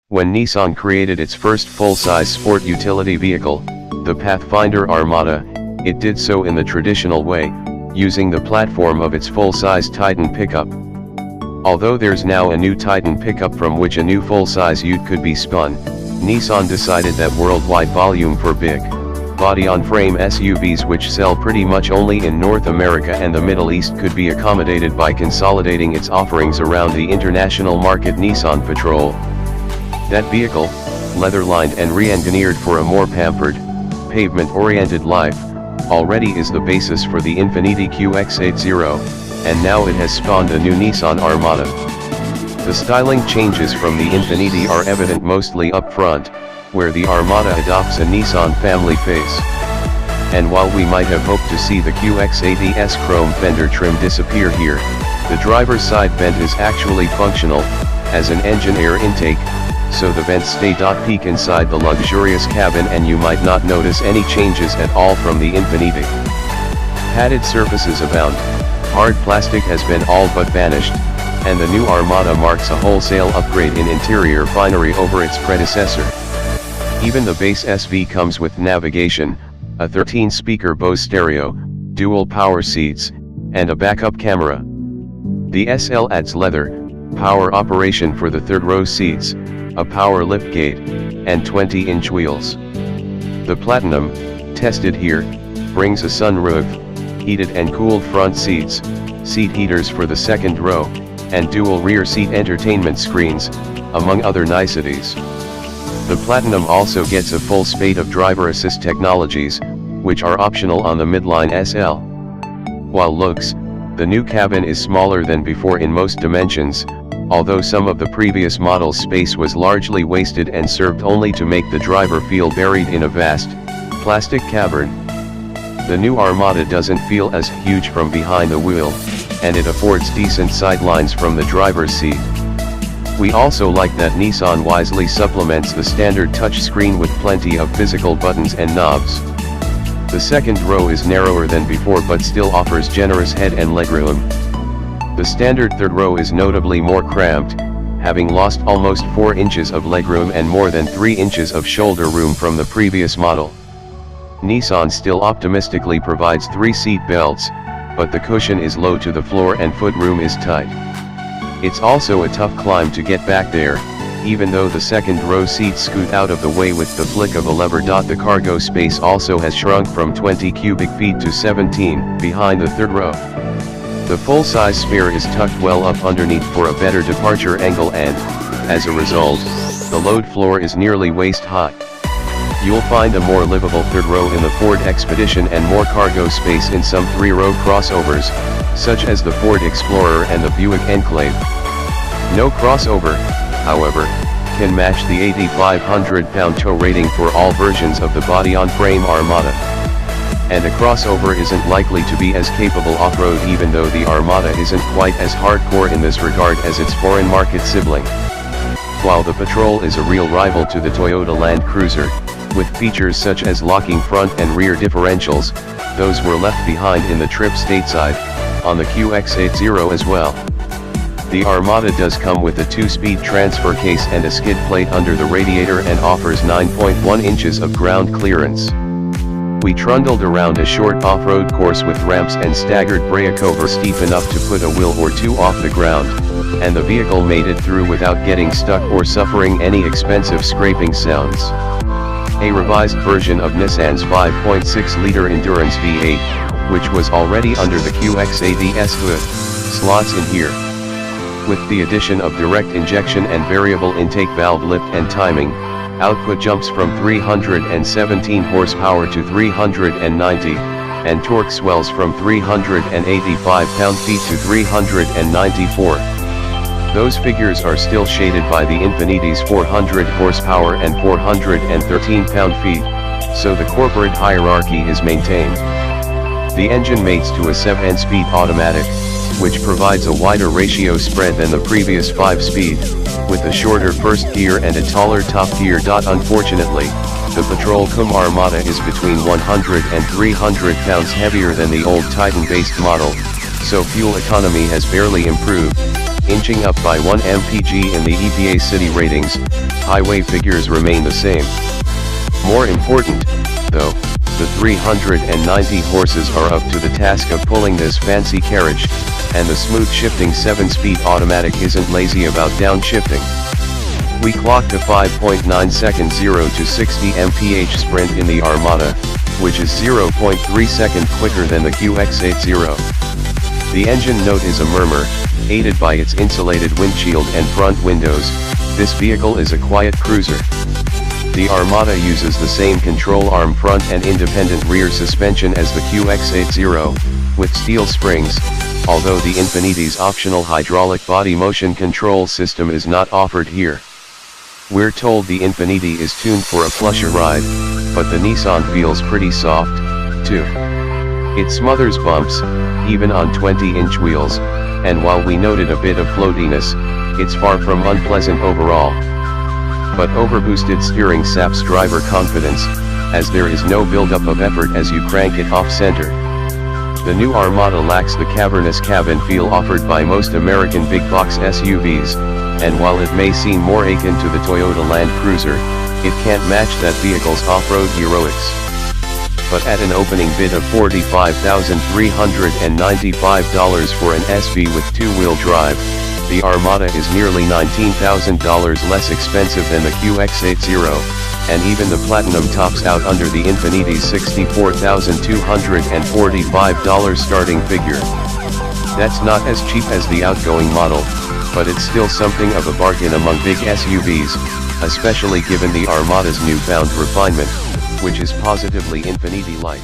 When Nissan created its first full-size sport utility vehicle, the Pathfinder Armada, it did so in the traditional way, using the platform of its full-size Titan pickup. Although there's now a new Titan pickup from which a new full-size ute could be spun, Nissan decided that worldwide volume for big, body-on-frame SUVs which sell pretty much only in North America and the Middle East could be accommodated by consolidating its offerings around the international market Nissan Patrol. That vehicle, leather-lined and re-engineered for a more pampered, pavement-oriented life, already is the basis for the Infiniti QX80, and now it has spawned a new Nissan Armada. The styling changes from the Infiniti are evident mostly up front, where the Armada adopts a Nissan family face. And while we might have hoped to see the QX80's chrome fender trim disappear here, the driver's side vent is actually functional, as an engine air intake, so the vents stay peak inside the luxurious cabin and you might not notice any changes at all from the Infiniti. Padded surfaces abound, hard plastic has been all but vanished, and the new Armada marks a wholesale upgrade in interior finery over its predecessor. Even the base SV comes with navigation, a 13-speaker Bose stereo, dual power seats, and a backup camera. The SL adds leather, power operation for the third-row seats, a power liftgate, and 20-inch wheels. The Platinum, tested here, brings a sunroof, heated and cooled front seats, seat heaters for the second row, and dual rear seat entertainment screens, among other niceties. The Platinum also gets a full spate of driver assist technologies, which are optional on the midline SL. While looks, the new cabin is smaller than before in most dimensions, although some of the previous model's space was largely wasted and served only to make the driver feel buried in a vast, plastic cavern. The new Armada doesn't feel as huge from behind the wheel, and it affords decent sidelines from the driver's seat. We also like that Nissan wisely supplements the standard touchscreen with plenty of physical buttons and knobs. The second row is narrower than before but still offers generous head and legroom. The standard third row is notably more cramped, having lost almost 4 inches of legroom and more than 3 inches of shoulder room from the previous model. Nissan still optimistically provides 3 seat belts, but the cushion is low to the floor and footroom is tight. It's also a tough climb to get back there, even though the second row seats scoot out of the way with the flick of a lever. The cargo space also has shrunk from 20 cubic feet to 17, behind the third row. The full-size spare is tucked well up underneath for a better departure angle and, as a result, the load floor is nearly waist high. You'll find a more livable third row in the Ford Expedition and more cargo space in some 3-row crossovers, such as the Ford Explorer and the Buick Enclave. No crossover, however, can match the 8,500-pound tow rating for all versions of the body-on-frame Armada. And a crossover isn't likely to be as capable off-road, even though the Armada isn't quite as hardcore in this regard as its foreign market sibling. While the Patrol is a real rival to the Toyota Land Cruiser, with features such as locking front and rear differentials, those were left behind in the trip stateside, on the QX80 as well. The Armada does come with a 2-speed transfer case and a skid plate under the radiator and offers 9.1 inches of ground clearance. We trundled around a short off-road course with ramps and staggered breakover steep enough to put a wheel or two off the ground, and the vehicle made it through without getting stuck or suffering any expensive scraping sounds. A revised version of Nissan's 5.6-liter Endurance V8, which was already under the QX80's hood, slots in here. With the addition of direct injection and variable intake valve lift and timing, output jumps from 317 horsepower to 390, and torque swells from 385 pound-feet to 394. Those figures are still shaded by the Infiniti's 400 horsepower and 413 pound-feet, so the corporate hierarchy is maintained. The engine mates to a 7-speed automatic, which provides a wider ratio spread than the previous 5-speed, with a shorter first gear and a taller top gear. Unfortunately, the Patrol Cum Armada is between 100 and 300 pounds heavier than the old Titan-based model, so fuel economy has barely improved, inching up by 1 mpg in the EPA city ratings. Highway figures remain the same. More important, though, the 390 horses are up to the task of pulling this fancy carriage, and the smooth shifting 7-speed automatic isn't lazy about downshifting. We clocked a 5.9 second 0 to 60 mph sprint in the Armada, which is 0.3 second quicker than the QX80. The engine note is a murmur, aided by its insulated windshield and front windows. This vehicle is a quiet cruiser. The Armada uses the same control arm front and independent rear suspension as the QX80, with steel springs, although the Infiniti's optional hydraulic body motion control system is not offered here. We're told the Infiniti is tuned for a plusher ride, but the Nissan feels pretty soft, too. It smothers bumps, even on 20-inch wheels, and while we noted a bit of floatiness, it's far from unpleasant overall. But overboosted steering saps driver confidence, as there is no buildup of effort as you crank it off-center. The new Armada lacks the cavernous cabin feel offered by most American big-box SUVs, and while it may seem more akin to the Toyota Land Cruiser, it can't match that vehicle's off-road heroics. But at an opening bid of $45,395 for an SV with two-wheel drive, the Armada is nearly $19,000 less expensive than the QX80, and even the Platinum tops out under the Infiniti's $64,245 starting figure. That's not as cheap as the outgoing model, but it's still something of a bargain among big SUVs, especially given the Armada's newfound refinement, which is positively Infiniti-like.